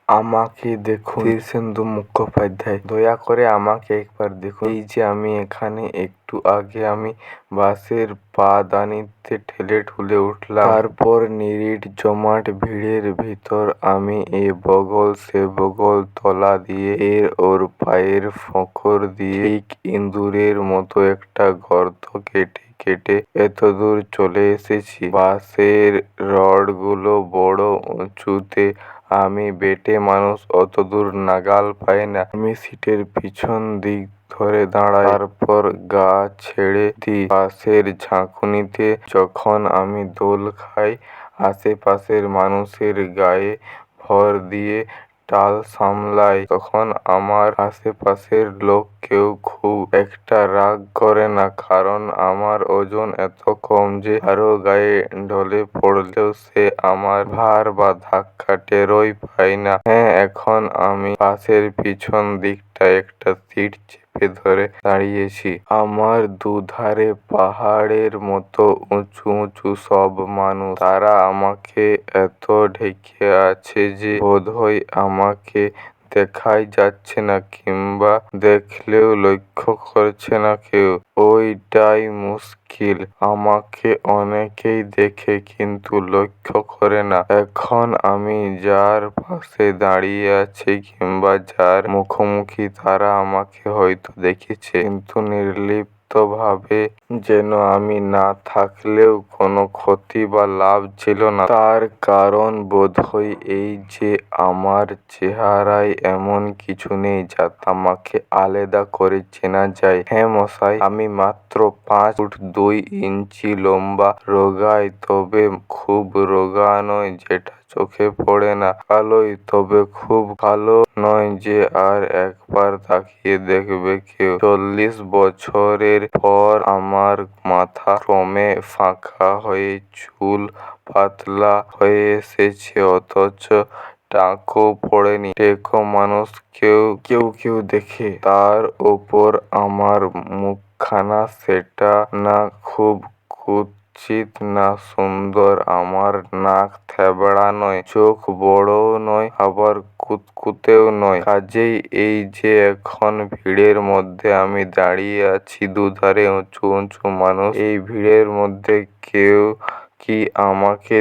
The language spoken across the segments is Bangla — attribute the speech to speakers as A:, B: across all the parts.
A: আমাকে দেখুন শীর্ষেন্দু মুখোপাধ্যায়। দয়া করে আমাকে একবার দেখুন। এই যে আমি এখানে একটু আগে আমি বাসের পাদানিতে ঠেলে ঠুলে উঠলাম। তারপর নিবিড় জমাট ভিড়ের ভিতর আমি এ বগল সে বগল তলা দিয়ে এর ওর পায়ের ফোঁকর দিয়ে ঠিক ইঁদুরের মতো একটা গর্ত কেটে কেটে এতদূর চলে এসেছি। বাসের রডগুলো বড় উঁচুতে, আমি বেঁটে মানুষ অতদূর নাগাল পাই না। আমি সিটের পিছন দিক ধরে দাঁড়াই, তারপর গা ছেড়ে দিই বাসের ঝাঁকুনিতে। যখন আমি দোল খাই, আশেপাশের মানুষের গায়ে ভর দিয়ে টাল সামলাই, তখন আমার আশেপাশের লোক কেউ খুব একটা রাগ করে না, কারণ আমার ওজন এত কম যে কারো গায়ে ঢলে পড়লেও সে আমার ভার বা ধাক্কা টেরই পায় না। হ্যাঁ, এখন আমি বাসের পিছন দিকটায় একটা সিট চেপে ধরে দাঁড়িয়েছি। আমার দুধারে পাহাড়ের মতো উঁচু উঁচু সব মানুষ। তারা আমাকে এত ঢেকে আছে যে বোধহয় আমাকে দেখাই যাচ্ছে না, কিংবা দেখলেও লক্ষ্য করছে না কেউ। ওইটাই মুশকিল। আমাকে অনেকেই দেখে কিন্তু লক্ষ্য করে না। এখন আমি যার পাশে দাঁড়িয়ে আছি কিংবা যার মুখোমুখি, তারা আমাকে হয়তো দেখেছে, কিন্তু নির্লিপ্তভাবে, যেন আমি না থাকলেও কোনো ক্ষতি বা লাভ ছিল না। তার কারণ বোধহয় এই যে আমার চেহারায় এমন কিছু নেই যাতে আমাকে আলাদা করে চেনা যায়। হ্যাঁ মশাই, আমি মাত্র 5 ফুট 2 ইঞ্চি লম্বা, রোগাই তবে খুব রোগা নয় যেটা চোখে পড়ে না, কালোই তবে খুব কালো নয় যে আর একবার তাকিয়ে দেখবে কেউ। 40 বছরের পর আমার মাথা ক্রমে ফাঁকা হয়ে চুল পাতলা হয়ে এসেছে, অথচ টাকও পড়েনি। টেকো মানুষ কেউ কেউ দেখে। তার ওপর আমার মুখখানা, সেটা না খুব কুৎসিত না সুন্দর। আমার নাক থেবড়া নয়, চোখ বড়ও নয়, আবার কুতকুতেও নয়। কাজেই এই যে এখন ভিড়ের মধ্যে আমি দাঁড়িয়ে আছি, দুধারে উঁচু উঁচু মানুষ, এই ভিড়ের মধ্যে কেউ কি আমাকে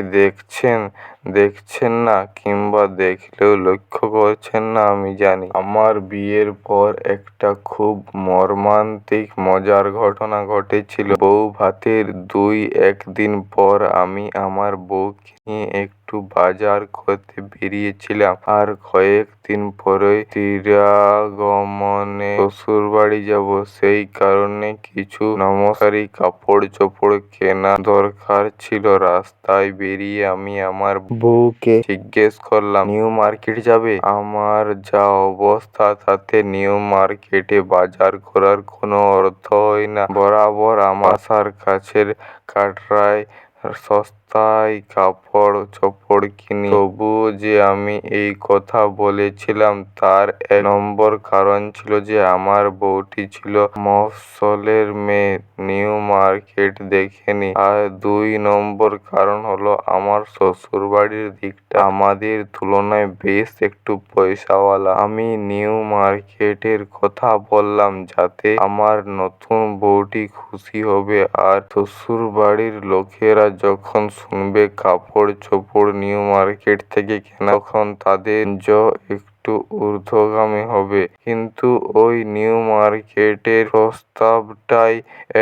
A: দেখছেন না, কিংবা দেখলেও লক্ষ্য করছেন না আমি জানি। আমার বিয়ের পর একটা খুব মর্মান্তিক মজার ঘটনা ঘটেছিল। বউ ভাতের 2-1 দিন পর আমি আমার বউকে নিয়ে একটু বাজার করতে বেরিয়েছিলাম। আর কয়েকদিন পরই তিরাগমনে শ্বশুরবাড়ি যাব। সেই কারণে কিছু নমস্কারী কাপড় চোপড় কেনা দরকার ছিল। রাস্তায় বেরিয়ে আমি আমার বউকে জিজ্ঞেস করলাম, নিউ মার্কেট যাবে? আমার যা অবস্থা, তাতে নিউ মার্কেটে বাজার করার কোনো অর্থ হয় না। বরাবর আমার বাসার কাছের কাটরায় সস্তায় কাপড় চোপড় কিনি। তবুও যে আমি এই কথা বলেছিলাম, তার 1 নম্বর কারণ ছিল যে আমার বউটি ছিল মফস্বলের মেয়ে, নিউ মার্কেট দেখেনি। আর 2 নম্বর কারণ হলো আমার শ্বশুরবাড়ির দিকটা আমাদের তুলনায় বেশ একটু পয়সাওয়ালা। আমি নিউ মার্কেটের কথা বললাম যাতে আমার নতুন বউটি খুশি হবে, আর শ্বশুরবাড়ির লোকেরা যখন শুনবে কাপড় চোপড় নিউ মার্কেট থেকে কেনা, তখন তাদের একটু ঊর্ধ্বগামী হবে। কিন্তু ওই নিউ মার্কেটের প্রস্তাবটাই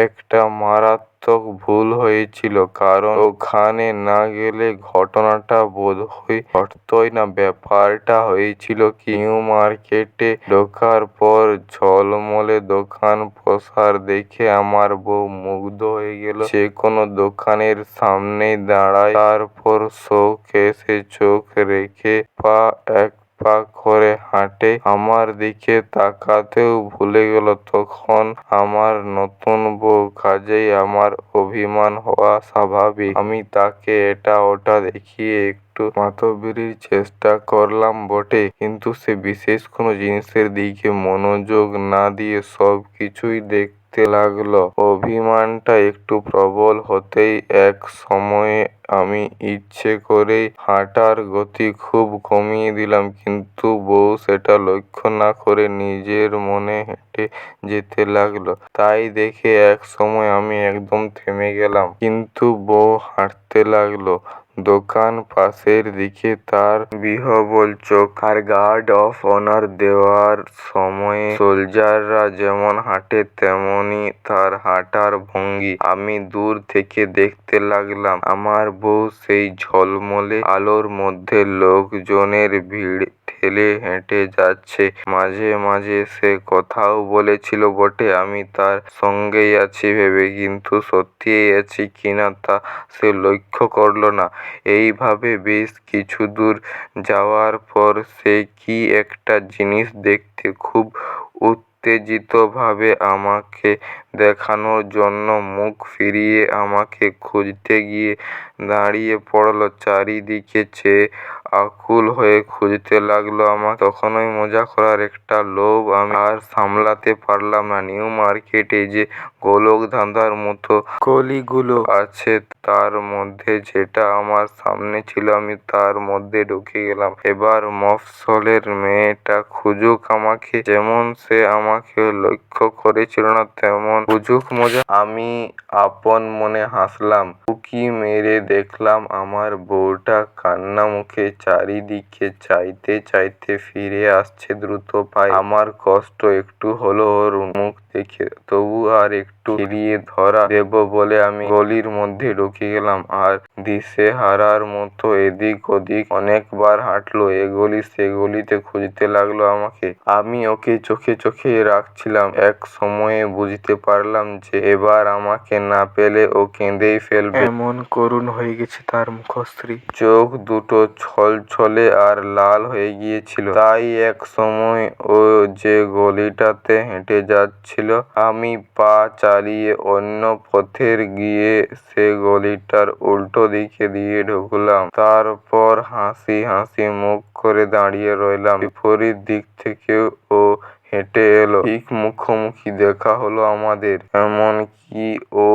A: একটা মারাত্মক ভুল হয়েছিল, কারণ ওখানে না গেলে ঘটনাটা বোধহয় ঘটতই না। ব্যাপারটা হয়েছিল কি, নিউ মার্কেটে ঢোকার পর ঝলমলে দোকান পসার দেখে আমার বউ মুগ্ধ হয়ে গেল। যে কোনো দোকানের সামনেই দাঁড়ায়, তারপর শোকেসে চোখ রেখে পা এক পা করে হাঁটে। আমার দিকে তাকাতেও ভুলে গেল তখন আমার নতুন বউ। কাজেই আমার অভিমান হওয়া স্বাভাবিক। আমি তাকে এটা ওটা দেখিয়ে একটু মাতব্বরির চেষ্টা করলাম বটে, কিন্তু সে বিশেষ কোনো জিনিসের দিকে মনোযোগ না দিয়ে সব কিছুই দেখত হাঁটতে লাগলো। অভিমানটা একটু প্রবল হতেই এক সময়ে আমি ইচ্ছে করেই হাঁটার গতি খুব কমিয়ে দিলাম, কিন্তু বউ সেটা লক্ষ্য না করে নিজের মনে হেঁটে যেতে লাগলো। তাই দেখে এক সময় আমি একদম থেমে গেলাম, কিন্তু বউ হাঁটতে লাগলো। দোকান পাশের দিকে তার বিহ্বল চোখ আর গার্ড অফ অনার দেওয়ার সময়ে সোলজাররা যেমন হাঁটে তেমনি তার হাঁটার ভঙ্গি। আমি দূর থেকে দেখতে লাগলাম আমার বউ সেই ঝলমলে আলোর মধ্যে লোকজনের ভিড় ঠেলে হেঁটে যাচ্ছে। মাঝে মাঝে সে কথাও বলেছিল বটে আমি তার সঙ্গেই আছি ভেবে, কিন্তু সত্যিই আছি কিনা তা সে লক্ষ্য করল না। এইভাবে বেশ কিছু দূর যাওয়ার পর সে কি একটা জিনিস দেখতে খুব উত্তেজিতভাবে আমাকে দেখানোর জন্য মুখ ফিরিয়ে আমাকে খুঁজতে গিয়ে দাঁড়িয়ে পড়ল। চারিদিকে চেয়ে আকুল হয়ে খুঁজতে লাগলো আমাকে। তখনই মজা করার একটা লোভ আমি আর সামলাতে পারলাম না। নিউ মার্কেটে যে গোলকধাঁধার মতো গলিগুলো আছে তার মধ্যে যেটা আমার সামনে ছিল আমি তার মধ্যে ঢুকে গেলাম। এবার মফস্বলের মেয়েটা খুঁজুক আমাকে, যেমন সে আমাকে লক্ষ্য করেছিল না তেমন খুঁজুক মজা। আমি আপন মনে হাসলাম। উঁকি মেরে দেখলাম আমার বউটা কান্না মুখে চারিদিকে চাইতে চাইতে ফিরে আসছে দ্রুত পায়ে। আমার কষ্ট একটু হলো ওর মুখ দেখে, তবু আর একটু খেলিয়ে ধরা দেব বলে আমি গলির মধ্যে ঢুকে গেলাম। আর দিশেহারার মতো এদিক ওদিক অনেকবার হাঁটলো, এ গলি সে গলিতে খুঁজতে লাগলো আমাকে। আমি ওকে চোখে চোখে রাখছিলাম। এক সময়ে বুঝতে পারলাম যে এবার আমাকে না পেলে ও কেঁদেই ফেলবে। এমন করুণ হয়ে গেছে তার মুখশ্রী। চোখ দুটো ছলছলে আর লাল হয়ে গিয়েছিল। তাই এক সময় ও যে গলিটাতে হেঁটে যাচ্ছিল আমি পা চালিয়ে অন্য পথের গিয়ে সে গলিটার উল্টো দিকে দিয়ে ঢুকলাম। তারপর হাসি হাসি মুখ করে দাঁড়িয়ে রইলাম। বিপরীত দিক থেকে ও হেঁটে এলো। ঠিক মুখোমুখি দেখা হলো আমাদের। এমনকি ও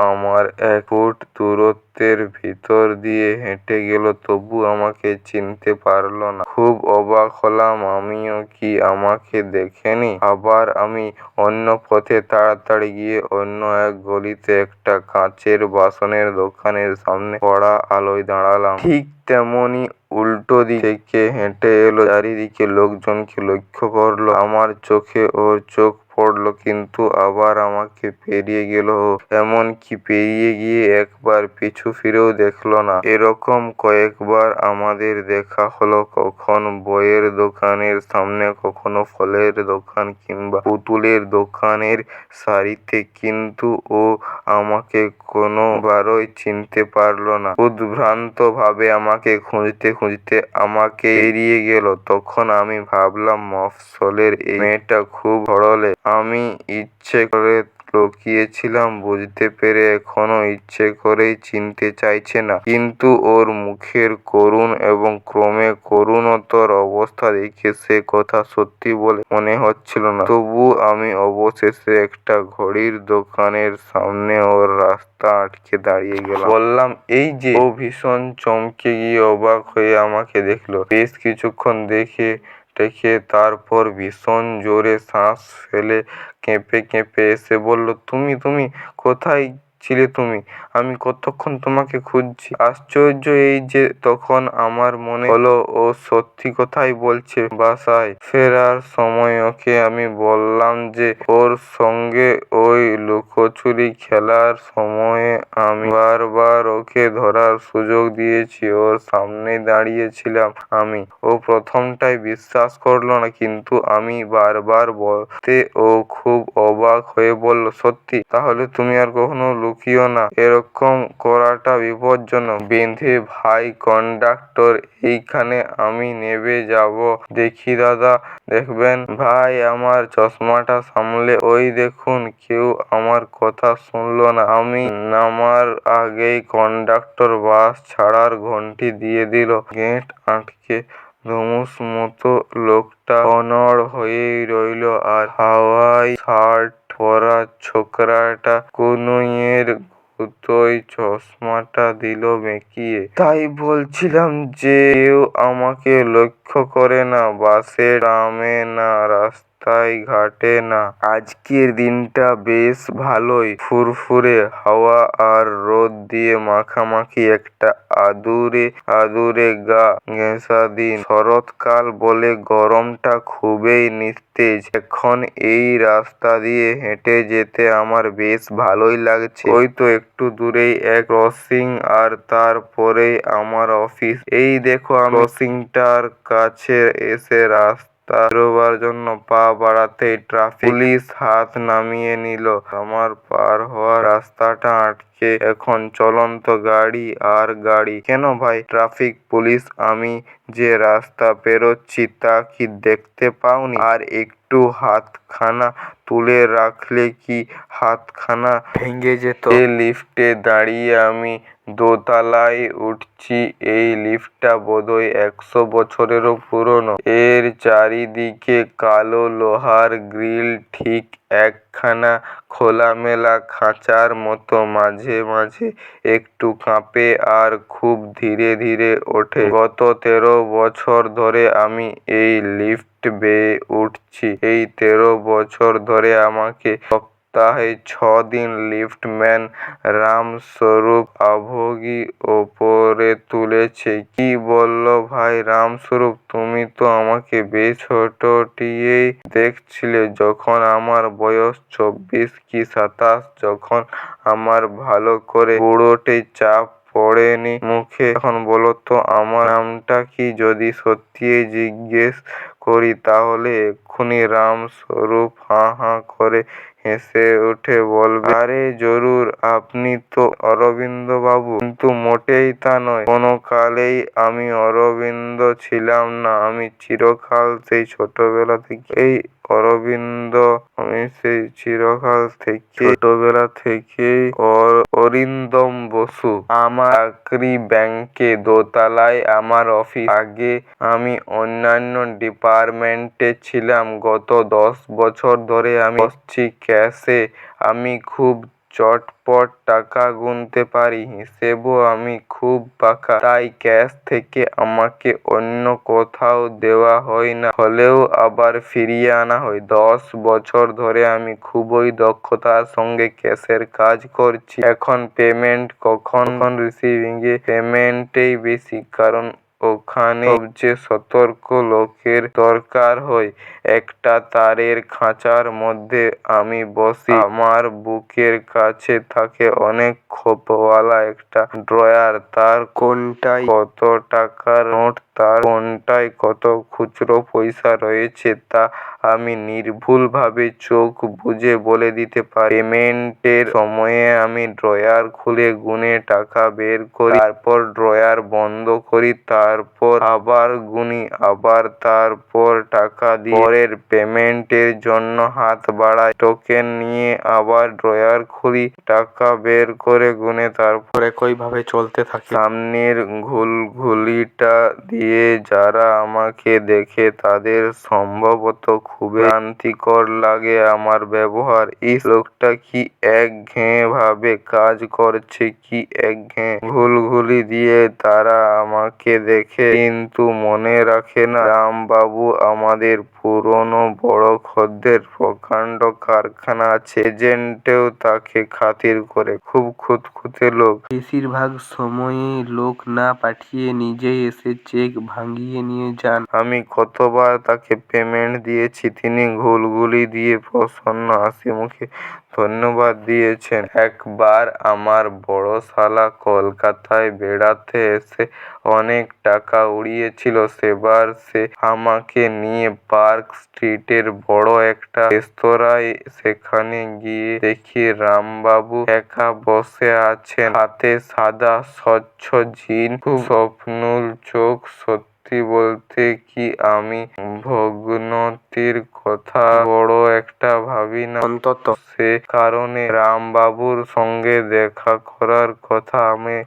A: আমার 1 ফুট দূরত্বের ভিতর দিয়ে হেঁটে গেল, তবু আমাকে চিনতে পারল না। খুব অবাক হলাম, আমিও কি আমাকে দেখেনি? আবার আমি অন্য পথে তাড়াতাড়ি গিয়ে অন্য এক গলিতে একটা কাঁচের বাসনের দোকানের সামনে কড়া আলোয় দাঁড়ালাম। ঠিক তেমনি উল্টো দিক থেকে হেঁটে এলো। চারিদিকে লোকজনকে লক্ষ্য করলো। আমার চোখে ওর চোখ পড়ল, কিন্তু আবার আমাকে পেরিয়ে গেল ও। এমনকি পেরিয়ে গিয়ে একবার পিছু ফিরেও দেখল না। এরকম কয়েকবার আমাদের দেখা হলো, কখন বইয়ের দোকানের সামনে, কখনো ফলের দোকান কিংবা পুতুলের দোকানের সারিতে, কিন্তু ও আমাকে কোনোবারই চিনতে পারল না। উদ্ভ্রান্ত ভাবে আমাকে খুঁজতে খুঁজতে আমাকে এড়িয়ে গেল। তখন আমি ভাবলাম মফস্বলের এই মেয়েটা খুব সরলে। আমি ইচ্ছে করে লুকিয়েছিলাম বুঝতে পেরে এখনো ইচ্ছে করেই চিনতে চাইছে না। কিন্তু ওর মুখের করুণ এবং ক্রমে করুণতর অবস্থা দেখে সে কথা সত্যি বলে মনে হচ্ছিল না। তবু আমি অবশেষে একটা ঘড়ির দোকানের সামনে ওর রাস্তা আটকে দাঁড়িয়ে গেলাম। বললাম, এই যে। ও ভীষণ চমকে গিয়ে অবাক হয়ে আমাকে দেখল বেশ কিছুক্ষণ দেখে টেখে, তারপর ভীষণ জোরে শ্বাস ফেলে কেঁপে কেঁপে এসে বলল, তুমি তুমি কোথায় ছিলে তুমি? আমি কতক্ষণ তোমাকে খুঁজছি। আশ্চর্য এই যে তখন আমার মনে হলো ও সত্যি কথাই বলছে। বাসায় ফেরার সময় ওকে আমি বললাম যে ওর সঙ্গে ওই লুকোচুরি খেলার সময়ে আমি বারবার ওকে ধরার সুযোগ দিয়েছি। ওর সামনেই দাঁড়িয়েছিলাম আমি। ও প্রথমটায় বিশ্বাস করলো না, কিন্তু আমি বারবার বলতে ও খুব অবাক হয়ে বলল, সত্যি? তাহলে তুমি আর কখনো লুকিও না। এরকম করাটা বিপজ্জনক। বেঁধে ভাই কন্ডাক্টর, এইখানে আমি নেবে যাব। দেখি দাদা, দেখবেন। ভাই আমার চশমাটা সামলে। ওই দেখুন, কেউ আমার কথা শুনল না। আমি নামার আগেই কন্ডাক্টর বাস ছাড়ার ঘন্টি দিয়ে দিল। গেট আটকে ধুমুস মতো লোকটা অনড় হয়েই রইল আর হাওয়াই শার্ট পরা ছোকরাটা কনুইয়ের গুঁতোয় চশমাটা দিল বেঁকিয়ে। তাই বলছিলাম যে কেউ আমাকে লক্ষ্য করে না, বাসে ট্রামে না, রাস্তায় ঘাটে না। আজকের দিনটা বেশ ভালোই, ফুরফুরে হাওয়া আর রোদ দিয়ে মাখামাখি একটা আদুরে আদুরে গা ঘেঁষা দিন। শরৎকাল বলে গরমটা খুবই নিস্তেজ। এখন এই রাস্তা দিয়ে হেঁটে যেতে আমার বেশ ভালোই লাগছে। ওই তো একটু দূরেই এক ক্রসিং, আর তারপরেই আমার অফিস। এই দেখো আমি ক্রসিংটার কাছে এসে রাস্তা পেরোবার জন্য পা বাড়াতেই ট্রাফিক পুলিশ হাত নামিয়ে নিল। আমার পার হওয়ার রাস্তাটা আটকে। এখন চলন্ত গাড়ি আর গাড়ি। কেন ভাই ট্রাফিক পুলিশ, আমি যে রাস্তা পেরোচ্ছি তা কি দেখতে পাওনি? আর একটু হাতখানা তুলে রাখলে কি হাতখানা ভেঙে যেত? লিফটে দাঁড়িয়ে আমি দোতলায় উঠছি। এই লিফটটা বোধহয় 100 বছরেরও পুরনো। এর চারিদিকে কালো লোহার গ্রিল, ঠিক একখানা খোলামেলা খাঁচার মতো। মাঝে মাঝে একটু কাঁপে আর খুব ধীরে ধীরে ওঠে। গত 13 বছর ধরে আমি এই লিফট বেয়ে উঠছি। এই 13 বছর ধরে আমাকে সপ্তাহে 6 দিন লিফটম্যান রামস্বরূপ আভোগী ওপরে তুলেছে। কি বললো ভাই রামস্বরূপ, তুমি তো আমাকে বেশ ছোটটিয়েই দেখছিলে যখন আমার বয়স 24 কি 27। যখন আমার ভালো করে বুড়োটে চাপ পড়েনি মুখে। এখন বলো তো আমার নামটা কি? যদি সত্যিই জিজ্ঞেস করি তাহলে এক্ষুনি রামস্বরূপ হাঁ হাঁ করে হেসে উঠে বলবে, আরে জরুর, আপনি তো অরবিন্দবাবু। কিন্তু মোটেই তা নয়। কোনোকালেই আমি অরবিন্দ ছিলাম না। আমি চিরকাল সেই ছোটবেলা থেকে এই অরবিন্দ। আমি সেই চিরকাল থেকে ছোটবেলা থেকেই অরিন্দম বসু। আমার চাকরি ব্যাংকে, দোতলায় আমার অফিস। আগে আমি অন্যান্য ডিপার্টমেন্টে ছিলাম। গত 10 বছর ধরে আমি বসছি ক্যাশে। আমি খুব চটপট টাকা গুনতে পারি। হিসেবেও আমি খুব পাকা। তাই ক্যাশ থেকে আমাকে অন্য কোথাও দেওয়া হয় না, হলেও আবার ফিরিয়ে আনা হয়। 10 বছর ধরে আমি খুবই দক্ষতার সঙ্গে ক্যাশের কাজ করছি। এখন পেমেন্ট কখন রিসিভিংয়ে পেমেন্টেই বেশি, কারণ ওখানে সবচেয়ে সতর্ক লোকের দরকার হয়। একটা তারের খাঁচার মধ্যে আমি বসি। আমার বুকের কাছে থাকে অনেক খোপওয়ালা একটা ড্রয়ার। তার কোনটায় কত টাকার নোট, তার কোনটায় কত খুচরো পয়সা রয়েছে তা আমি নির্ভুলভাবে চোখ বুজে বলে দিতে পারি। পেমেন্টের সময়ে আমি ড্রয়ার খুলে গুনে টাকা বের করি, তারপর ড্রয়ার বন্ধ করি, তারপর আবার গুনি, আবার তারপর টাকা দিয়ে পরের পেমেন্টের জন্য হাত বাড়াই। টোকেন নিয়ে আবার ড্রয়ার খুলি, টাকা বের করে গুনে, তারপর একইভাবে চলতে থাকে। সামনের ঘুলঘুলিটা দিয়ে যারা আমাকে দেখে তাদের সম্ভবত খুবই ক্লান্তিকর লাগে আমার ব্যবহার। ইস, লোকটা কি একঘেয়ে ভাবে কাজ করছে, কি একঘেয়ে। ঘুলঘুলি দিয়ে তারা আমাকে দেখে কিন্তু মনে রাখে না রামবাবু আমাদের পুরনো বড় খদ্দের। প্রকাণ্ড কারখানা আছে। এজেন্টেও তাকে খাতির করে। খুব খুঁতখুঁতে লোক। বেশিরভাগ সময়ই লোক না পাঠিয়ে নিজেই এসে চেক ভাঙিয়ে নিয়ে যান। আমি কতবার তাকে পেমেন্ট দিয়েছি, তিনি ঘুলঘুলি দিয়ে প্রসন্ন হাসিমুখে ধন্যবাদ দিয়েছেন। একবার আমার বড় শালা কলকাতায় বেড়াতে এসে অনেক টাকা উড়িয়েছিল। সেবার সে আমাকে নিয়ে পার্ক স্ট্রিটের বড় একটা রেস্তোরাঁয়। সেখানে গিয়ে দেখি রামবাবু একা বসে আছেন, হাতে সাদা স্বচ্ছ জিন, খুব স্বপ্নুল চোখ। সত্যি সত্যি বলতে কি আমি ভগ্নতির কথা বড় একটা ভাবি না। অন্তত সে কারণে রামবাবুর সঙ্গে দেখা করার কথা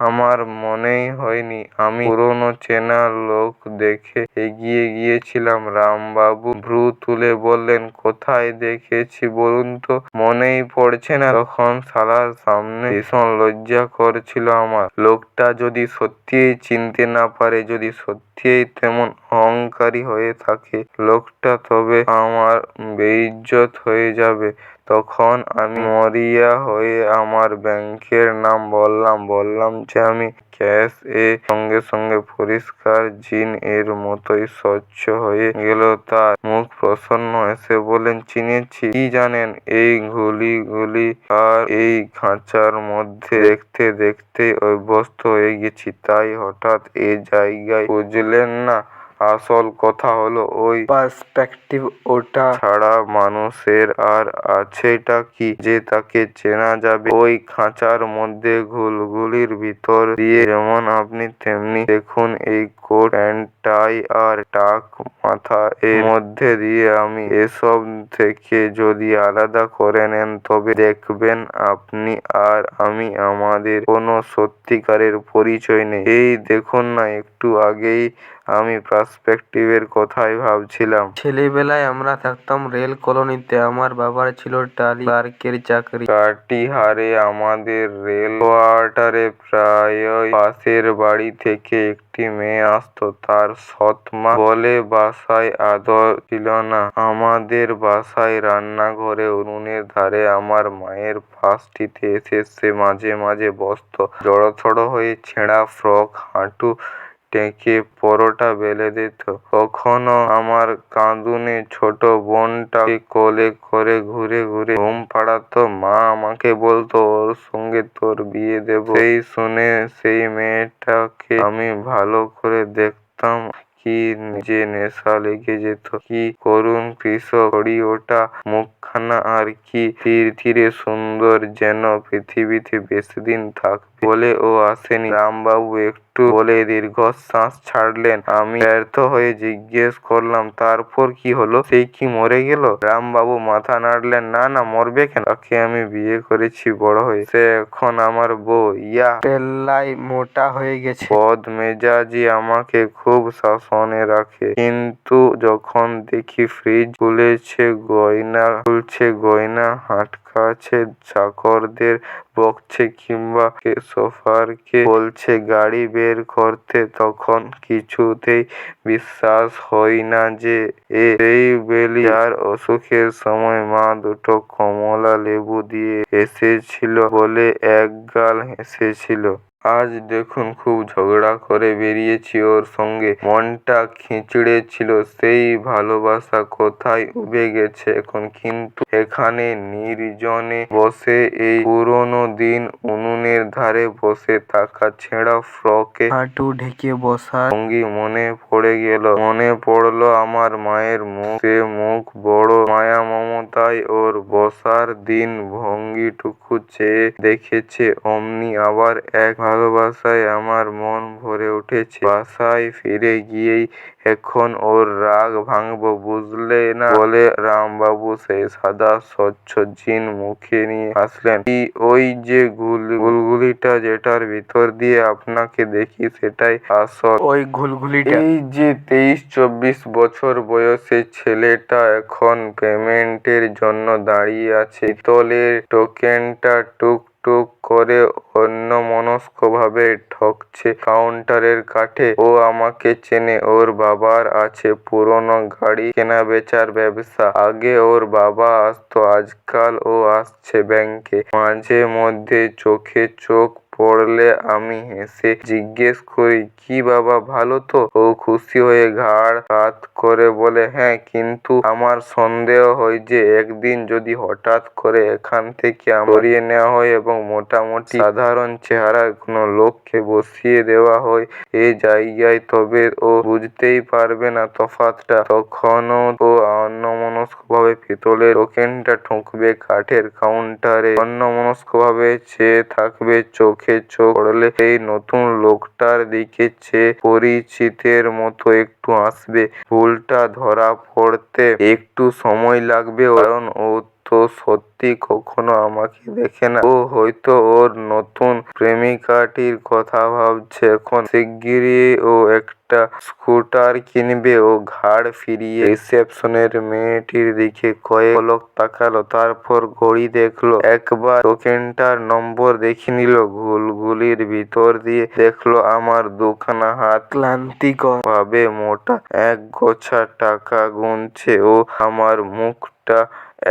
A: আমার মনেই হয়নি। আমি পুরনো চেনা লোক দেখে এগিয়ে গিয়েছিলাম। রামবাবু ভ্রু তুলে বললেন, কোথায় দেখেছি বলুন তো? মনেই পড়ছে না? তখন শালার সামনে ভীষণ লজ্জা করছিল আমার। লোকটা যদি সত্যিই চিনতে না পারে, যদি সত্যিই তেমন অহংকারী হয়ে থাকে লোকটা, তবে আমার বেইজ্জত হয়ে যাবে। তখন আমি মরিয়া হয়ে আমার ব্যাংকের নাম বললাম যে আমি ক্যাশ এ। সঙ্গে সঙ্গে পরিষ্কার জিন এর মতোই স্বচ্ছ হয়ে গেল তার মুখ। প্রসন্ন হেসে বললেন, চিনেছি। কি জানেন, এই ঘুলিগুলি আর এই খাঁচার মধ্যে দেখতে দেখতেই অভ্যস্ত হয়ে গেছি। তাই হঠাৎ এ জায়গায় বুঝলেন না? আসল কথা হলো ওই পার্সপেক্টিভ। ওটা ছাড়া মানুষের আর আছেটা কি যে তাকে চেনা যাবে? ওই খাঁচার মধ্যে ঘুলঘুলির ভিতর দিয়ে যেমন আপনি, তেমনি দেখুন এই কোট প্যান্ট টাই আর টাক মাথা, এর মধ্যে দিয়ে আমি। এসব থেকে যদি আলাদা করে নেন তবে দেখবেন আপনি আর আমি, আমাদের কোনো সত্যিকারের পরিচয় নেই। এই দেখুন না, একটু আগেই আমি পার্সপেক্টিভের কথাই ভাবছিলাম। ছেলেবেলায় আমরা থাকতাম রেল কলোনিতে। আমার বাবার ছিল টালি ক্লার্কের চাকরি। কাটিহারে আমাদের রেল কোয়ার্টারে প্রায়ই পাশের বাড়ি থেকে একটি মেয়ে আসতো। তার সৎ মা বলে বাসায় আদর ছিল না। আমাদের বাসায় রান্নাঘরে উনুনের ধারে আমার মায়ের পাশটিতে এসে সে মাঝে মাঝে বসত। জড়সড় হয়ে ছেঁড়া ফ্রক, হাঁটু টেকে পরোটা বেলে দিত। কখনো আমার কাঁদুনে ছোট বোনটাকে কোলে করে ঘুরে ঘুরে ঘুম পাড়াতো। মা আমাকে বলতো, ওর সঙ্গে তোর বিয়ে দেব। সেই শুনে সেই মেয়েটাকে আমি ভালো করে দেখতাম। কি যে নেশা লেগে যেত! কি করুণ কৃষক ঘড়ি ওটা মুখখানা, আর কি থিরথিরে সুন্দর! যেন পৃথিবীতে বেশিদিন থাকবে বলে ও আসেনি। রামবাবু একটু বলে দীর্ঘশ্বাস ছাড়লেন। আমি ব্যর্থ হয়ে জিজ্ঞেস করলাম, তারপর কি হলো? সে কি মরে গেল? রামবাবু মাথা নাড়লেন। না না, মরবে কেন? তাকে আমি বিয়ে করেছি বড় হয়ে। সে এখন আমার বউ। ইয়া, পেল্লায় মোটা হয়ে গেছে। বদমেজাজি, আমাকে খুব শাসনে রাখে। কিন্তু যখন দেখি ফ্রিজ খুলছে গয়না হাটকাচ্ছে, চাকরদের বকছে, কিংবা সোফারকে বলছে গাড়ি বের করতে, তখন কিছুতেই বিশ্বাস হয় না যে সেই বেলি যার অসুখের সময় মা দুটো কমলা লেবু দিয়ে এসেছিল বলে একগাল হেসেছিল, আজ দেখুন খুব ঝগড়া করে বেরিয়েছি ওর সঙ্গে। মনটা খিঁচড়ে ছিল। সেই ভালোবাসা কোথায় উবে গেছে এখন? কিন্তু এখানে নির্জনে বসে, এই পুরোনো দিন, উনুনের ধারে বসে থাকা, ছেঁড়া ফ্রকে হাঁটু ঢেকে বসার ভঙ্গি মনে পড়ে গেল। মনে পড়ল আমার মায়ের মুখ। সে মুখ বড় মায়া মমতায় ওর বসার দিন ভঙ্গিটুকু চেয়ে দেখেছে। অমনি আবার এক ভালোবাসায় আমার মন ভরে উঠেছে। বাসায় ফিরে গিয়েই এখন ওর রাগ ভাঙবো, বুঝলে না? বলে রামবাবু সেই সাদা স্বচ্ছ জিন মুখে নিয়ে হাসলেন। কি, ওই যে ঘুলঘুলিটা যেটার ভিতর দিয়ে আপনাকে দেখি, সেটাই আসল ওই ঘুলঘুলিটা। এই যে 23-24 বছর বয়সী ছেলেটা এখন পেমেন্টের জন্য দাঁড়িয়ে আছে। পিতলের টোকেনটা টুক টুক করে অন্যমনস্কভাবে ঠকছে কাউন্টারের কাঠে। ও আমাকে চেনে। ওর বাবার আছে পুরনো গাড়ি কেনাবেচার ব্যবসা। আগে ওর বাবা আসতো, আজকাল ও আসছে ব্যাংকে। মাঝে মধ্যে চোখে চোখ পড়লে আমি হেসে জিজ্ঞেস করি, কি বাবা, ভালো তো? ও খুশি হয়ে ঘাড় কাত করে বলে, হ্যাঁ। কিন্তু আমার সন্দেহ হয় যে একদিন যদি হঠাৎ করে এখান থেকে সরিয়ে নেওয়া হয় এবং মোটামুটি সাধারণ চেহারার কোনো লোককে বসিয়ে দেওয়া হয় এ জায়গায়, তবে ও বুঝতেই পারবে না তফাৎটা। তখনও ও অন্যমনস্কভাবে পিতলের টোকেনটা ঠুকবে কাঠের কাউন্টারে, অন্যমনস্কভাবে চেয়ে থাকবে, চোখে চোখে চোখ পড়লে সেই নতুন লোকটার দিকে চেয়ে পরিচিতের মতো একটু হাসবে। ভুলটা ধরা পড়তে একটু সময় লাগবে কারণ ও তো সত্যি কখনো আমাকে দেখে না। ও হয়তো ওর নতুন প্রেমিকাটির কথা ভাবছে এখন। শিগগিরই ও একটা স্কুটার কিনবে। ও ঘাড় ফিরিয়ে রিসেপশনের মেয়েটির দিকে কয়েক পলক তাকালো, তারপর ঘড়ি দেখলো, একবার টোকেনটার নম্বর দেখে নিল, ঘুলঘুলির ভিতর দিয়ে দেখলো আমার দুখানা হাত ক্লান্তিকর ভাবে মোটা এক গোছা টাকা গুনছে। ও আমার মুখটা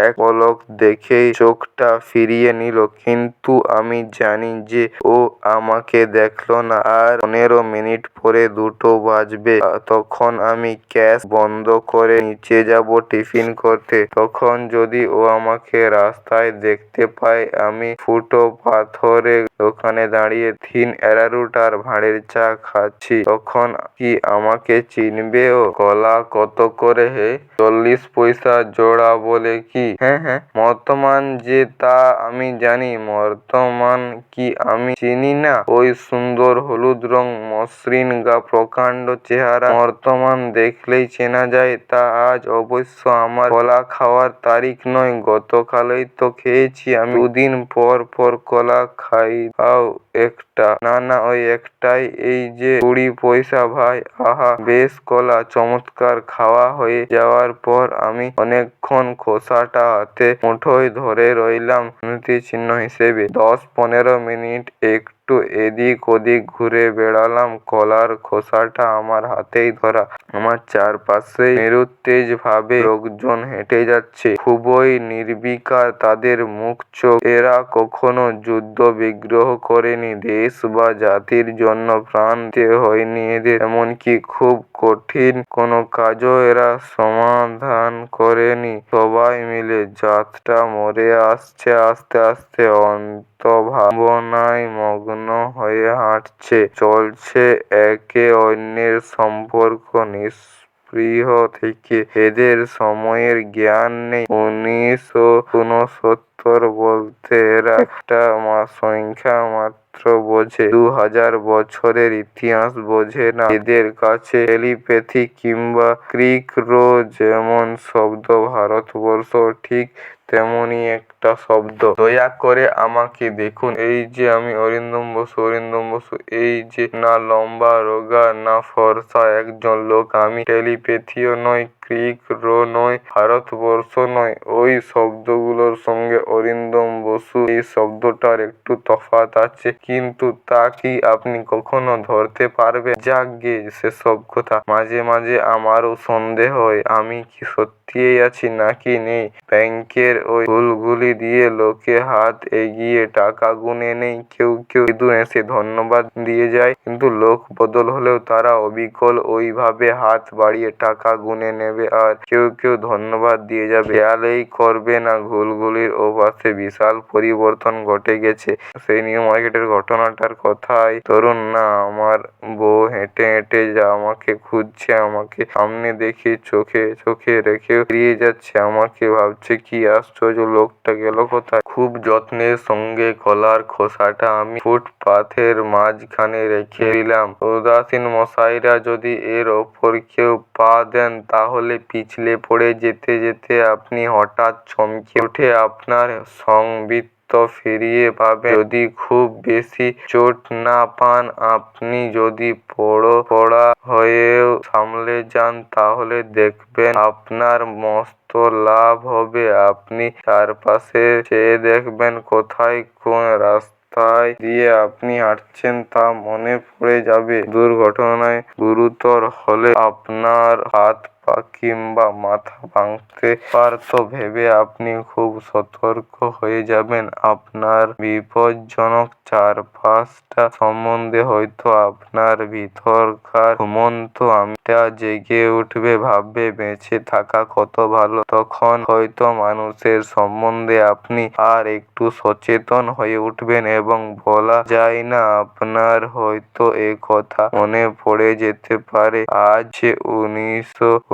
A: এক পলক দেখেই চোখটা ফিরিয়ে নিল, কিন্তু আমি জানি যে ও আমাকে দেখলো না। আর 15 মিনিট পরে 2টো বাজবে, তখন আমি ক্যাশ বন্ধ করে নিচে যাব টিফিন করতে। তখন যদি ও আমাকে রাস্তায় দেখতে পায় আমি ফুটো পাথরের দোকানে দাঁড়িয়ে থিন অ্যারারুট আর ভাঁড়ের চা খাচ্ছি, তখন কি আমাকে চিনবে ও? কলা কত করে হে? 40 পয়সা জোড়া বলে কি? হ্যাঁ, বর্তমান যে তা আমি জানি, বর্তমান কি আমি চিনি না? ওই সুন্দর হলুদ রং, মসৃণ গা, প্রকাণ্ড চেহারা, বর্তমান দেখলেই চেনা যায়। তা আজ অবশ্য আমার কলা খাওয়ার তারিখ নয়, গতকালই তো খেয়েছি আমি। 2 দিন পর পর কলা খাও একটা? না, ওই একটাই, এই যে 20 পয়সা ভাই। আহা, বেশ কলা, চমৎকার। খাওয়া হয়ে যাওয়ার পর আমি অনেকক্ষণ খোসাটা হাতে মুঠোয় ধরে রইলাম স্মৃতিচিহ্ন হিসেবে। 10-15 মিনিট একটু এদিক ওদিক ঘুরে বেড়ালাম, কলার খোসাটা আমার হাতেই ধরা। আমার চারপাশে নিরুত্তেজ ভাবে লোকজন হেঁটে যাচ্ছে, খুবই নির্বিকার তাদের মুখ চোখ। এরা কখনো যুদ্ধ বিগ্রহ করেনি, দেশ বা জাতির জন্য প্রাণ দিতে হয়নি এদের, এমনকি খুব কঠিন কোনো কাজও এরা সমাধান করেনি। সবাই মিলে জাতটা মরে আসছে, আস্তে আস্তে অন্তর্ভাবনায় মগ্ন হয়ে হাঁটছে, চলছে একে অন্যের সম্পর্ক নিস্পৃহ থেকে। এদের সময়ের জ্ঞান নেই। 1969 বলতে এরা একটা সংখ্যা মাত্র বোঝে, 2000 বছরের ইতিহাস বোঝে না। এদের কাছে টেলিপ্যাথি কিংবা ক্রিক রো যেমন শব্দ, ভারতবর্ষ ঠিক তেমনই একটা শব্দ। দয়া করে আমাকে দেখুন, এই যে আমি অরিন্দম বসু। এই যে না লম্বা রোগা না ফর্সা একজন লোক আমি। টেলিপ্যাথিও নয়, ক্রিক রো নয়, ভারতবর্ষ নয়। ওই শব্দগুলোর সঙ্গে অরিন্দম বসু এই শব্দটার একটু তফাৎ আছে, কিন্তু তা কি আপনি কখনো ধরতে পারবেন? যাকগে সেসব কথা। মাঝে মাঝে আমারও সন্দেহ হয় আমি কি সত্যিই আছি নাকি নেই। ব্যাংকের ওই ঘুলঘুলি দিয়ে লোকে হাত এগিয়ে টাকা গুনে নেয়, কেউ মৃদু হেসে ধন্যবাদ দিয়ে যায়, কিন্তু লোক বদল হলেও তারা অবিকল ওইভাবে হাত বাড়িয়ে টাকা গুনে নেবে আর কেউ ধন্যবাদ দিয়ে যাবে। খেয়ালই করবে না ঘুলঘুলির ওপাশে বিশাল পরিবর্তন ঘটে গেছে। সেই নিউ মার্কেটের ঘটনাটার কথাই ধরুন না, আমার বউ হেঁটে হেঁটে আমাকে খুঁজছে, আমাকে সামনে দেখে চোখে রেখে বেরিয়ে যাচ্ছে, আমাকে ভাবছে কি আশ্চর্য, লোকটা গেল কোথায়। খুব যত্নের সঙ্গে কলার খোসাটা আমি ফুটপাথের মাঝখানে রেখে দিলাম। উদাসীন মশাইরা যদি এর ওপর কেউ পা দেন তাহলে পিছলে পড়ে যেতে যেতে আপনি হঠাৎ চমকে উঠে আপনার সংবিত্ত ফিরিয়ে পাবেন। যদি খুব বেশি চোট না পান, আপনি যদি পোড়া হয়েও সামলে যান, তাহলে দেখবেন আপনার মস্ত লাভ হবে। আপনি চারপাশে চেয়ে দেখবেন, কোথায় কোন রাস্তায় দিয়ে আপনি হাঁটছেন তা মনে পড়ে যাবে। দুর্ঘটনায় গুরুতর হলে আপনার হাত পা কিংবা মাথা ভাঙতে পারত ভেবে আপনি খুব সতর্ক হয়ে যাবেন। আপনার বিপজ্জনক চারপাশটা সম্বন্ধে হয়তো আপনার ভিতরকার ঘুমন্ত আমিটা জেগে উঠবে, ভাববে বেঁচে থাকা কত ভালো। তখন হয়তো মানুষের সম্বন্ধে আপনি আর একটু সচেতন হয়ে উঠবেন এবং বলা যায় না, আপনার হয়তো এ কথা মনে পড়ে যেতে পারে, আজ 1969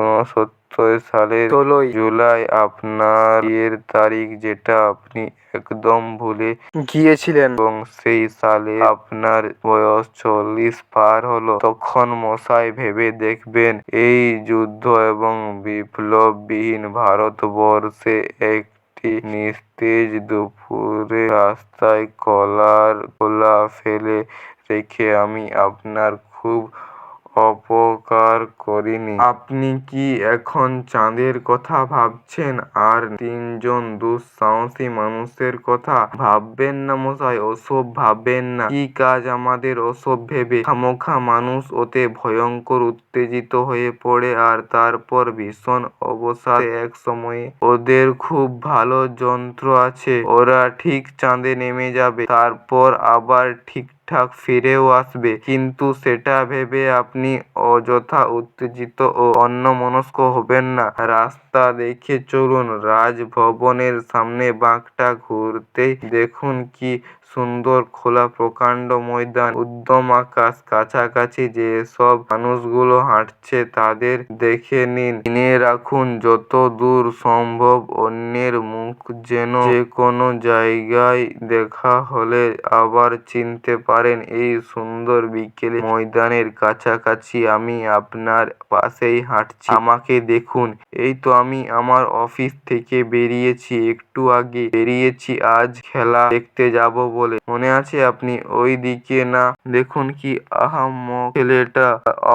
A: সালের 16ই জুলাই আপনার বিয়ের তারিখ, যেটা আপনি একদম ভুলে গিয়েছিলেন, এবং সেই সালে আপনার বয়স 40 পার হলো। তখন মশাই ভেবে দেখবেন, এই যুদ্ধ এবং বিপ্লববিহীন ভারতবর্ষে একটি নিস্তেজ দুপুরে রাস্তায় খোলা ফেলে রেখে আমি আপনার খুব অপকার করিনি। আপনি কি এখন চাঁদের কথা ভাবছেন আর 3জন দুঃসাহসী মানুষের কথা? ভাববেন না মশাই, ওসব ভাববেন না। কি কাজ আমাদের ওসব ভেবে? খামোখা মানুষ ওতে ভয়ঙ্কর উত্তেজিত হয়ে পড়ে, আর তারপর ভীষণ অবসাদে এক সময়ে ওদের খুব ভালো যন্ত্র আছে, ওরা ঠিক চাঁদে নেমে যাবে, তারপর আবার ঠিকঠাক ফিরেও আসবে। কিন্তু সেটা ভেবে আপনি অযথা উত্তেজিত ও অন্যমনস্ক হবেন না। রাস্তা দেখে চলুন। রাজভবনের সামনে বাঁকটা ঘুরতেই দেখুন কি সুন্দর খোলা প্রকাণ্ড ময়দান, উদ্দাম আকাশ। কাছাকাছি যেসব মানুষগুলো হাঁটছে তাদের দেখে নিন, চিনে রাখুন যত দূর সম্ভব অন্যের মুখ, যেন যে কোনো জায়গায় দেখা হলে আবার চিনতে পারেন। এই সুন্দর বিকেলে ময়দানের কাছাকাছি আমি আপনার পাশেই হাঁটছি, আমাকে দেখুন। এই তো আমি আমার অফিস থেকে বেরিয়েছি, একটু আগে বেরিয়েছি আজ খেলা দেখতে যাব বলে। মনে আছে আপনি ওই দিকে না? দেখুন কি আহাম্মক ছেলেটা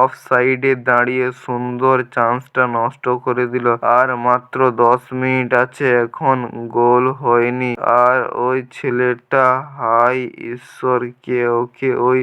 A: অফ সাইডে দাঁড়িয়ে সুন্দর চান্সটা নষ্ট করে দিল। আর মাত্র 10 মিনিট আছে, এখন গোল হয়নি। আর ওই ছেলেটা, হায় ঈশ্বর, কে ওকে ওই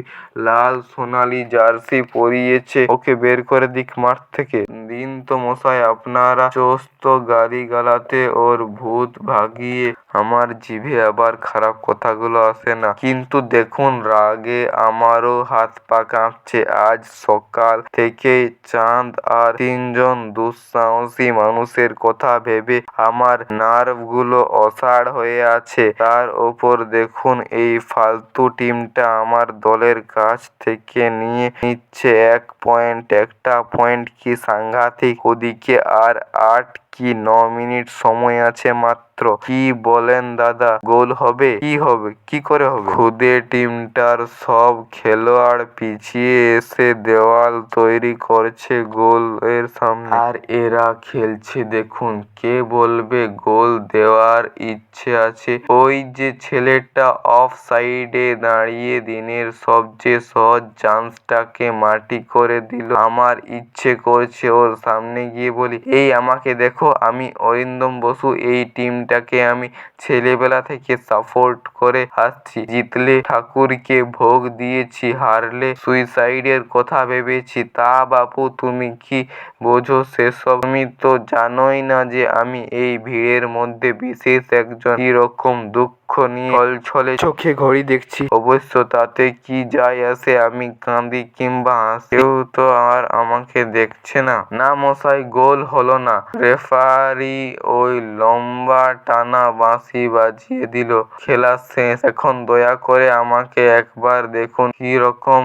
A: লাল সোনালি জার্সি পরিয়েছে? ওকে বের করে দিক মাঠ থেকে। দিন তো মশাই, আপনারা চোস্ত গালিগালাতে ওর ভূত ভাগিয়ে আমার জিভে আবার খারাপ কথাগুলো আসে না। কিন্তু দেখুন, রাগে আমারও হাত পা কাঁপছে। আজ সকাল থেকেই চাঁদ আর 3জন দুঃসাহসী মানুষের কথা ভেবে আমার নার্ভগুলো অসাড় হয়ে আছে। তার ওপর দেখুন এই ফালতু টিমটা আমার দলের কাছ থেকে নিয়ে নিচ্ছে 1 পয়েন্ট। একটা পয়েন্ট কি সাংঘাতিক! ওদিকে আর 8 কি 9 মিনিট সময় আছে মাত্র। কি বলেন দাদা, গোল হবে? কি হবে? কি করে হবে? খুদে টিমটার সব খেলোয়াড় পিছিয়ে এসে দেওয়াল তৈরি করছে গোলের সামনে, আর এরা খেলছে দেখুন। কে বলবে গোল দেওয়ার ইচ্ছে আছে? ওই যে ছেলেটা অফ সাইডে দাঁড়িয়ে দিনের সবচেয়ে সহজ চান্সটাকে মাটি করে দিল। আমার ইচ্ছে করছে ওর সামনে গিয়ে বলি, এই আমাকে দেখো, আমি অরিন্দম বসু, এই টিমটাকে আমি ছেলেবেলা থেকে সাপোর্ট করে আসছি। জিতলে ঠাকুরকে ভোগ দিয়েছি, হারলে সুইসাইডের কথা ভেবেছি। তা বাপু, তুমি কি বোঝো সেসব? তুমি তো জানোই না যে আমি এই ভিড়ের মধ্যে বিশেষ একজন কিরকম দুঃখ নিয়ে ছলছলে চোখে ঘড়ি দেখছি। অবশ্য তাতে কি যায় আসে আমি কাঁদি কিংবা হাসি? কেউ তো আর আমাকে দেখছে না। না মশাই, গোল হলো না। রেফারি ওই লম্বা টানা বাঁশি বাজিয়ে দিল। খেলা শেষ। এখন দয়া করে আমাকে একবার দেখুন, কিরকম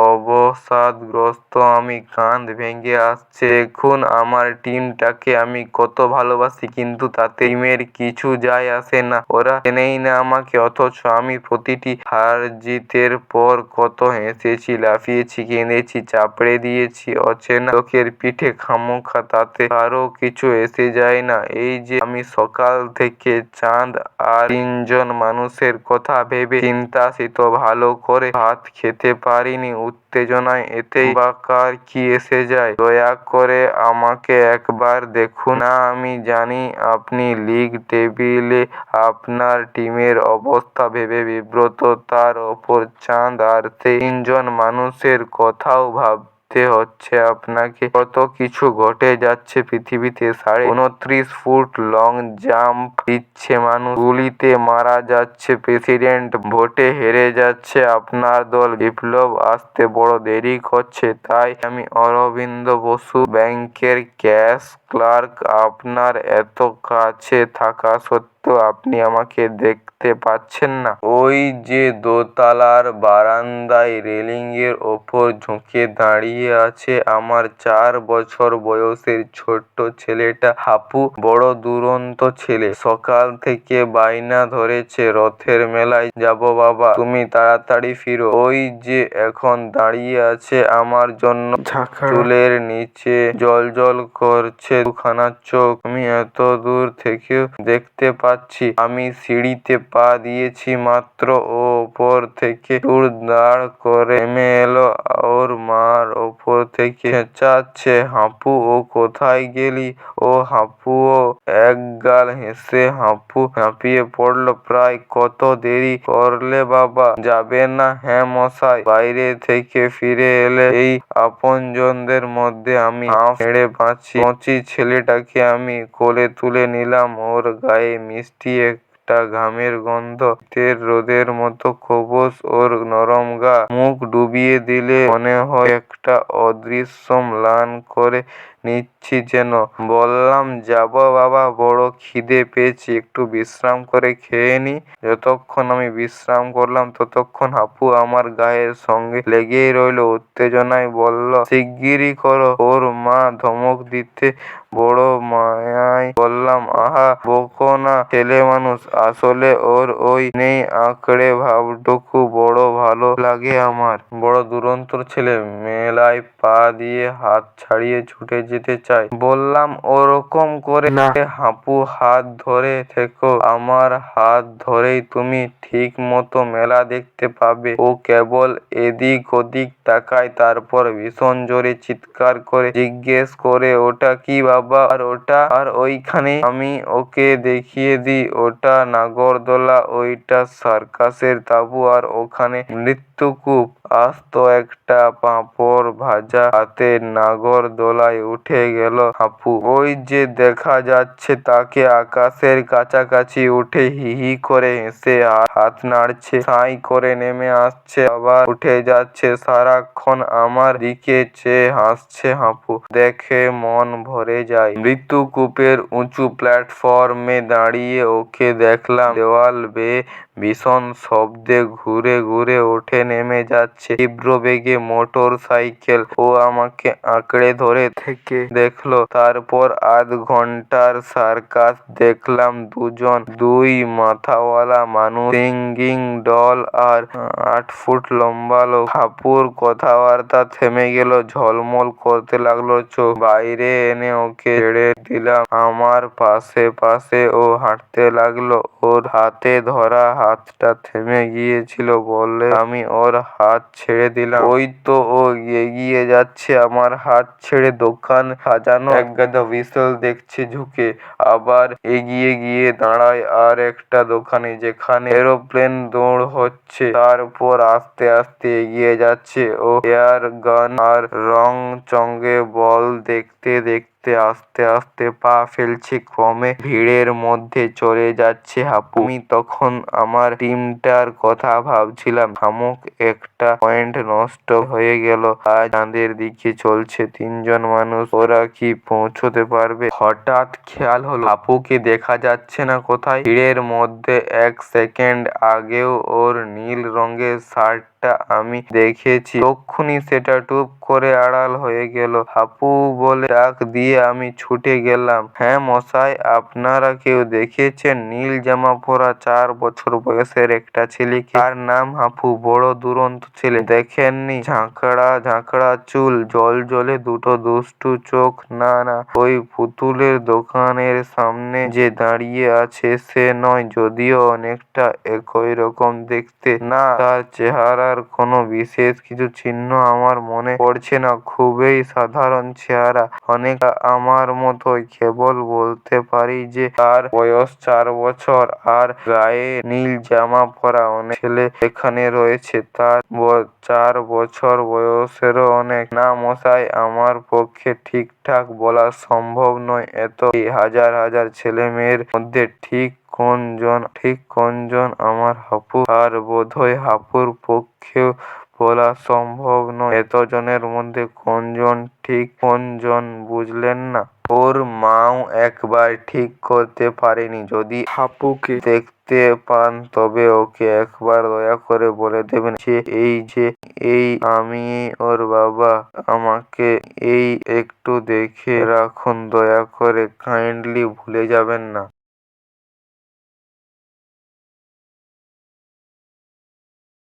A: অবসাদগ্রস্ত আমি, কাঁধ ভেঙে আসছে। দেখুন আমার টিমটাকে আমি কত ভালোবাসি, কিন্তু তাতে টিমের কিছু যায় আসে না। ওরা চেনেই না আমাকে, অথচ আমি প্রতিটি হার জিতের পর কত হেসেছি, লাফিয়েছি, কেঁদেছি, চাপড়ে দিয়েছি অচেনা লোকের পিঠে খামোখা। তাতে কারো কিছু এসে যায় না। এই যে আমি সকাল থেকে চাঁদ আর 3জন মানুষের কথা ভেবে চিন্তাশীত, ভালো করে ভাত খেতে পারিনি উত্তেজনায়। এতেই বা কার কি এসে যায়? দয়া করে আমাকে একবার দেখুন না। আমি জানি আপনি লিগ টেবিলে আপনার টিমের অবস্থা ভেবে বিব্রত, তার ওপর চাঁদ আর 3জন মানুষের কথাও ভাবতে হচ্ছে আপনাকে। কত কিছু ঘটে যাচ্ছে পৃথিবীতে। 29.5 ফুট লং জাম্প দিচ্ছে মানুষ, গুলিতে মারা যাচ্ছে প্রেসিডেন্ট, ভোটে হেরে যাচ্ছে আপনার দল, বিপ্লব আসতে বড় দেরি করছে। তাই আমি অরবিন্দ বসু, ব্যাংকের ক্যাশ ক্লার্ক, আপনার এত কাছে থাকা সত্ত্বেও তো আপনি আমাকে দেখতে পাচ্ছেন না? ওই যে দোতলার বারান্দায় রেলিংয়ের ওপর ঝুঁকে দাঁড়িয়ে আছে আমার 4 বছর বয়সের ছোট্ট ছেলেটা হাপু। বড় দুরন্ত ছেলে। সকাল থেকে বায়না ধরেছে রথের মেলায় যাবো বাবা, তুমি তাড়াতাড়ি ফিরো। ওই যে এখন দাঁড়িয়ে আছে আমার জন্য, চুলের নিচে জ্বলজ্বল করছে দুখানা চোখ। আমি এত দূর থেকেও দেখতে পাচ্ছি। আমি সিঁড়িতে পা দিয়েছি মাত্র, ও ওপর থেকে হুড়-দাড় করে নেমে এলো। ওর মার ওপর থেকে চেঁচাচ্ছে, হাঁপু ও কোথায় গেলি? ও হাঁপুও একগাল হেসে হাঁপু ঝাঁপিয়ে পড়ল। প্রায় কত দেরি করলে বাবা, যাবে না? হ্যাঁ মশাই। বাইরে থেকে ফিরে এলে এই আপনজনদের মধ্যে আমি হাঁফ ছেড়ে বাঁচি। কচি ছেলেটাকে আমি কোলে তুলে নিলাম। ওর গায়ে মিষ্টি একটা ঘামের গন্ধ। শীতের রোদের মতো খোবস ওর নরম গা। মুখ ডুবিয়ে দিলে মনে হয় একটা অদৃশ্য ম্লান করে নিচ্ছি যেন। বললাম, যাবো বাবা, বড় খিদে পেয়েছে, একটু বিশ্রাম করে খেয়ে নি। যতক্ষণ আমি বিশ্রাম করলাম ততক্ষণ হাপু আমার গায়ের সঙ্গে লেগেই রইল। উত্তেজনায় বলল, শিগগিরই করো। ওর মা ধমক দিতে বড় মায়ায় বললাম, আহা বকো না ছেলেমানুষ, আসলে ওর ওই নেই আঁকড়ে ভাবটুকু বড় ভালো লাগে আমার। বড় দুরন্ত ছেলে। মেলায় পা দিয়ে হাত ছাড়িয়ে ছুটে যেতে চায়। বললাম, ওরকম করে না হাপু, হাত ধরে থেকো। আমার হাত ধরেই তুমি ঠিক মতো মেলা দেখতে পাবে। ও কেবল এদিক ওদিক তাকায়, তারপর ভীষণ জোরে চিৎকার করে জিজ্ঞেস করে, ওটা কি বাবা? আর ওটা? আর ওইখানে? আমি ওকে দেখিয়ে দিই। ওটা নাগরদোলা, ওইটা সার্কাসের তাঁবু, আর ওখানে মৃত্যুকূপ। আস্ত একটা পাঁপড় ভাজা হাতে নাগরদোলায় উঠে গেল হাপু। ওই যে দেখা যাচ্ছে তাকে, আকাশের কাছাকাছি উঠে হি হি করে হেসে হাত নাড়ছে, সাঁই করে নেমে আসছে, আবার উঠে যাচ্ছে। সারাক্ষণ আমার দিকে চেয়ে হাসছে হাপু। দেখে মন ভরে যায়। মৃত্যুকূপের উঁচু প্ল্যাটফর্মে দাঁড়িয়ে ওকে দেখলাম দেওয়াল বেয়ে ভীষণ শব্দে ঘুরে ঘুরে ওঠে নেমে যাচ্ছে তীব্র বেগে মোটর সাইকেল। ও আমাকে আঁকড়ে ধরে থেকে দেখলো। তারপর আধ ঘন্টার সার্কাস দেখলাম। দুই মাথাওয়ালা মানুষ, সিঙ্গিং ডল আর 8 ফুট লম্বা লোক। হাপুর কথাবার্তা থেমে গেল। ঝলমল করতে লাগলো চোখ। বাইরে এনে ওকে ছেড়ে দিলাম আমার পাশে পাশে। ও হাঁটতে লাগলো। ওর হাতে ধরা হাতটা থেমে গিয়েছিল বলে আমি ওর হাত ছেড়ে দিলাম। ওই তো ও এগিয়ে যাচ্ছে আমার হাত ছেড়ে। দোকান সাজানো একগাদা হুইসেল দেখছে ঝুঁকে। আবার এগিয়ে গিয়ে দাঁড়ায় আর একটা দোকানে, যেখানে এরোপ্লেন দৌড় হচ্ছে। তারপর আস্তে আস্তে এগিয়ে যাচ্ছে ও এয়ার গান আর রং চঙে বল দেখতে দেখতে। আস্তে আস্তে পা ফেলছে। ক্রমে ভিড়ের মধ্যে চলে যাচ্ছে হাপু। আমি তখন আমার টিমটার কথা ভাবছিলাম। শামুক একটা পয়েন্ট নষ্ট হয়ে গেল। আজ চাঁদের দিকে চলছে 3 জন মানুষ। ওরা কি পৌঁছতে পারবে? হঠাৎ খেয়াল হলো হাপুকে দেখা যাচ্ছে না কোথায়। ভিড়ের মধ্যে 1 সেকেন্ড আগেও ওর নীল রঙের শার্টটা আমি দেখেছি। তক্ষুনি সেটা টুপ করে আড়াল হয়ে গেল। হাপু বলে ডাক দিয়ে আমি ছুটে গেলাম। হ্যাঁ মশাই, আপনারা কেউ দেখেছেন নীল জামা পরা 4 বছর বয়সের একটা ছেলেকে? তার নাম হাপু। বড় দুরন্ত ছেলে। দেখেননি? ঝাঁকড়া ঝাঁকড়া চুল, জ্বলজ্বলে দুটো দুষ্টু চোখ। না না, ওই পুতুলের দোকানের সামনে যে দাঁড়িয়ে আছে সে নয়, যদিও অনেকটা একই রকম দেখতে। না, তার চেহারার কোনো বিশেষ কিছু চিহ্ন আমার মনে পড়ছে না। খুবই সাধারণ চেহারা, অনেকটা আমার মতোই। কেবল বলতে পারি যে তার বয়স 4 বছর। আর গায়ে নীল জামা পরা অনেক ছেলে এখানে রয়েছে, তার 4 বছর বয়সেরও অনেক। না মশাই, আমার পক্ষে ঠিকঠাক বলা সম্ভব নয়। এত হাজার হাজার ছেলে মেয়ের মধ্যে ঠিক কোনজন আমার হাপু। আর বোধহয় হাপুর পক্ষেও বলা সম্ভব নয় এতজনের মধ্যে কোনজন ঠিক কোনজন, বুঝলেন না? ওর মাও একবার ঠিক করতে পারেনি। যদি হাপুকে দেখতে পান তবে ওকে একবার দয়া করে বলে দেবেন এই আমি ওর বাবা, আমাকে এই একটু দেখে রাখুন দয়া করে, কাইন্ডলি ভুলে যাবেন না।